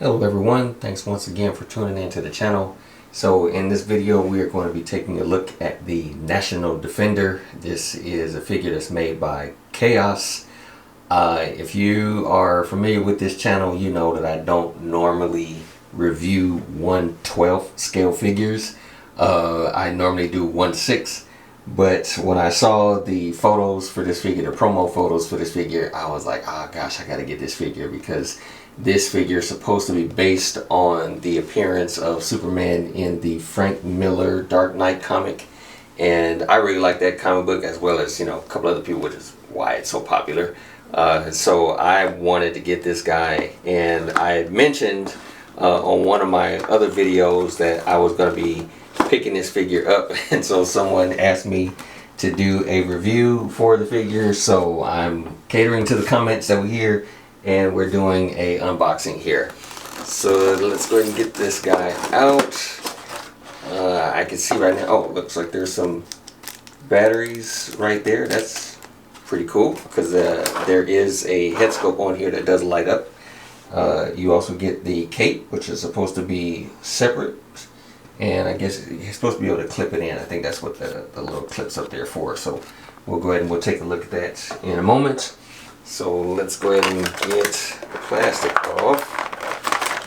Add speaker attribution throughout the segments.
Speaker 1: Hello everyone, thanks once again for tuning in to the channel. So in this video we are going to be taking a look at the National Defender. This is a figure that's made by Chaos. If you are familiar with this channel, you know that I don't normally review 1/12 scale figures. I normally do 1/6, but when I saw the photos for this figure, the promo photos for this figure, I was like, oh gosh, I gotta get this figure, because this figure is supposed to be based on the appearance of Superman in the Frank Miller Dark Knight comic, and I really like that comic book, as well as, you know, a couple other people, which is why it's so popular. So I wanted to get this guy, and I had mentioned on one of my other videos that I was going to be picking this figure up, and so someone asked me to do a review for the figure, so I'm catering to the comments that we hear, and we're doing a unboxing here. So let's go ahead and get this guy out. I can see right now, oh, it looks like there's some batteries right there. That's pretty cool, because there is a head scope on here that does light up. You also get the cape, which is supposed to be separate, and I guess you're supposed to be able to clip it in. I think that's what the little clip's up there for. So we'll go ahead and we'll take a look at that in a moment. So let's go ahead and get the plastic off.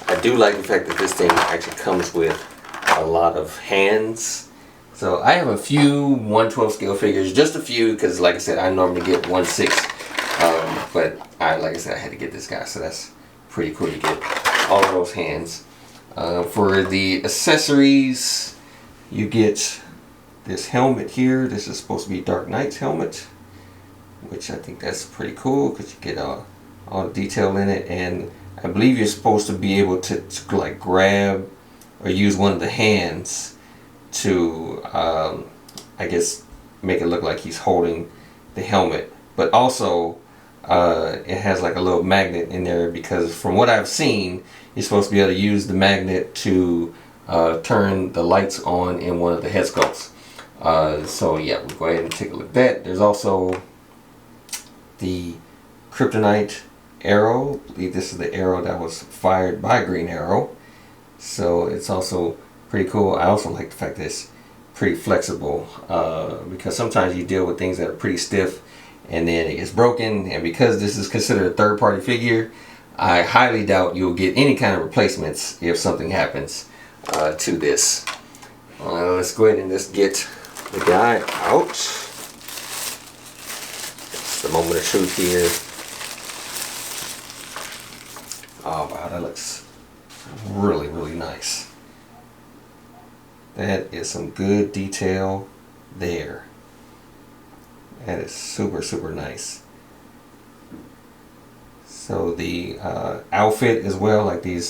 Speaker 1: I do like the fact that this thing actually comes with a lot of hands. So I have a few 1/12 scale figures, just a few, because like I said, I normally get 1/6, but like I said, I had to get this guy, so that's pretty cool to get all of those hands. For the accessories, you get this helmet here. This is supposed to be Dark Knight's helmet, which I think that's pretty cool, because you get all the detail in it, and I believe you're supposed to be able to like grab or use one of the hands to I guess make it look like he's holding the helmet, but also it has like a little magnet in there, because from what I've seen, you're supposed to be able to use the magnet to turn the lights on in one of the head sculpts. So yeah, we'll go ahead and take a look at that. There's also the kryptonite arrow. I believe this is the arrow that was fired by Green Arrow, so it's also pretty cool. I also like the fact that it's pretty flexible, because sometimes you deal with things that are pretty stiff and then it gets broken, and because this is considered a third-party figure, I highly doubt you'll get any kind of replacements if something happens to this. Let's go ahead and just get the guy out. It's the moment of truth here. Oh wow, that looks really, really nice. That is some good detail there. That is super, super nice. So the outfit as well, like the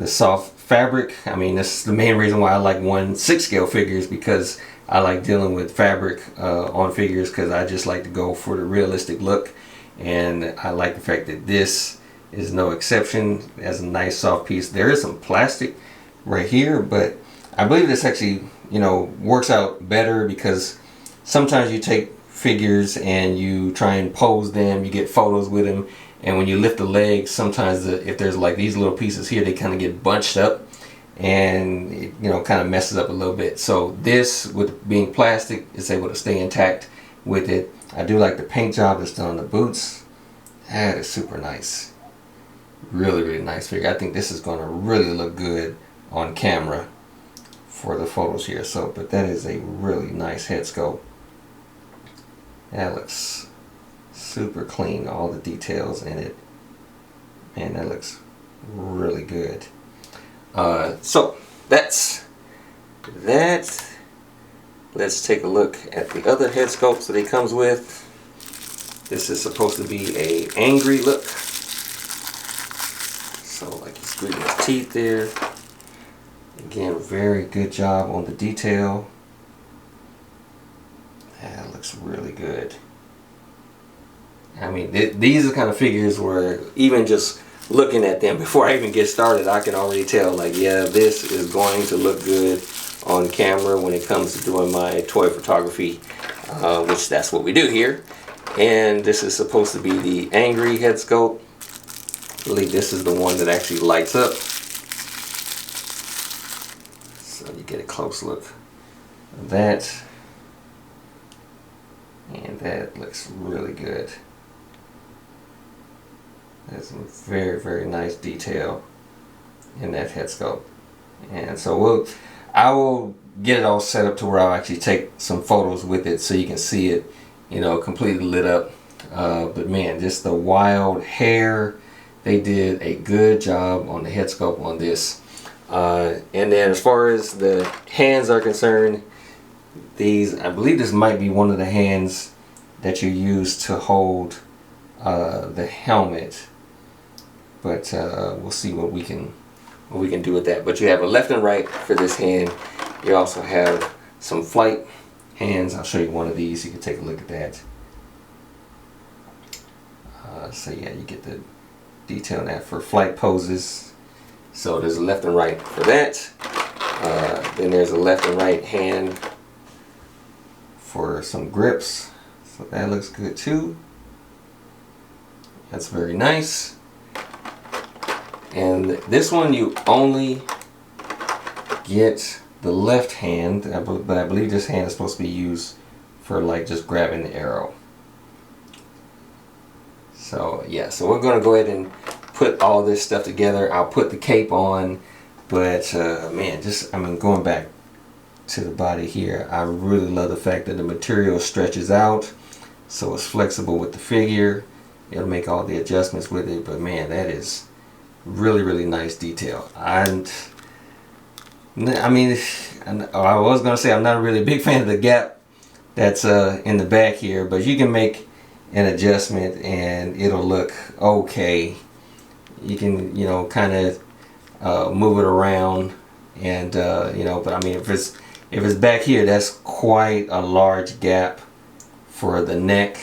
Speaker 1: soft fabric. I mean, this is the main reason why I like 1/6 scale figures, because I like dealing with fabric on figures, because I just like to go for the realistic look, and I like the fact that this is no exception. It has a nice soft piece. There is some plastic right here, but I believe this actually, you know, works out better, because sometimes you take figures and you try and pose them, you get photos with them, and when you lift the legs, sometimes if there's like these little pieces here, they kind of get bunched up, and it, you know, kind of messes up a little bit. So this, with being plastic, is able to stay intact with it. I do like the paint job that's done on the boots. That is super nice. Really, really nice figure. I think this is going to really look good on camera for the photos here. So, but that is a really nice head sculpt. That looks super clean, all the details in it. Man, that looks really good. So that's that. Let's take a look at the other head sculpts that he comes with. This is supposed to be a angry look. So like he's gritting his teeth there. Again, very good job on the detail. That looks really good. I mean, these are the kind of figures where even just looking at them before I even get started, I can already tell, like, yeah, this is going to look good on camera when it comes to doing my toy photography, which that's what we do here. And this is supposed to be the angry head sculpt. believe this is the one that actually lights up. So you get a close look of that. And that looks really good. There's some very, very nice detail in that head sculpt. And so I will get it all set up to where I'll actually take some photos with it so you can see it, you know, completely lit up. But man, just the wild hair, they did a good job on the head sculpt on this. And then as far as the hands are concerned, these, I believe this might be one of the hands that you use to hold the helmet. But we'll see what we can do with that. But you have a left and right for this hand. You also have some flight hands. I'll show you one of these. You can take a look at that. So yeah, you get the detail in that for flight poses. So there's a left and right for that. Then there's a left and right hand for some grips. So that looks good too. That's very nice. And this one you only get the left hand, but I believe this hand is supposed to be used for like just grabbing the arrow. So yeah, so we're going to go ahead and put all this stuff together. I'll put the cape on, but man, I mean, going back to the body here, I really love the fact that the material stretches out, so it's flexible with the figure. It'll make all the adjustments with it, but man, that is really, really nice detail. And I mean, I was going to say I'm not really a big fan of the gap that's in the back here, but you can make an adjustment and it'll look okay. You can, you know, kind of move it around, and you know, but I mean, if it's back here, that's quite a large gap for the neck,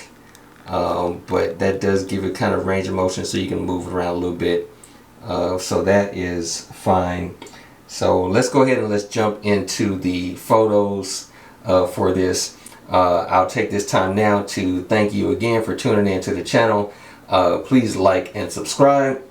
Speaker 1: but that does give it kind of range of motion, so you can move it around a little bit. So that is fine. So let's go ahead and let's jump into the photos for this. I'll take this time now to thank you again for tuning in to the channel. Please like and subscribe.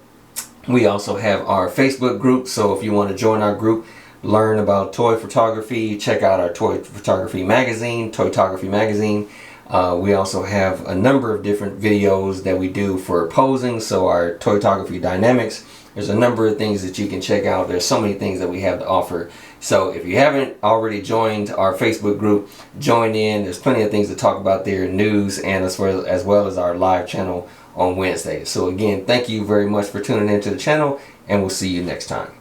Speaker 1: We also have our Facebook group, so if you want to join our group, learn about toy photography, check out our toy photography magazine, Toytography magazine. We also have a number of different videos that we do for posing, so our Toytography dynamics. There's a number of things that you can check out. There's so many things that we have to offer. So if you haven't already joined our Facebook group, join in. There's plenty of things to talk about there, news, and as well as our live channel on Wednesday. So again, thank you very much for tuning into the channel, and we'll see you next time.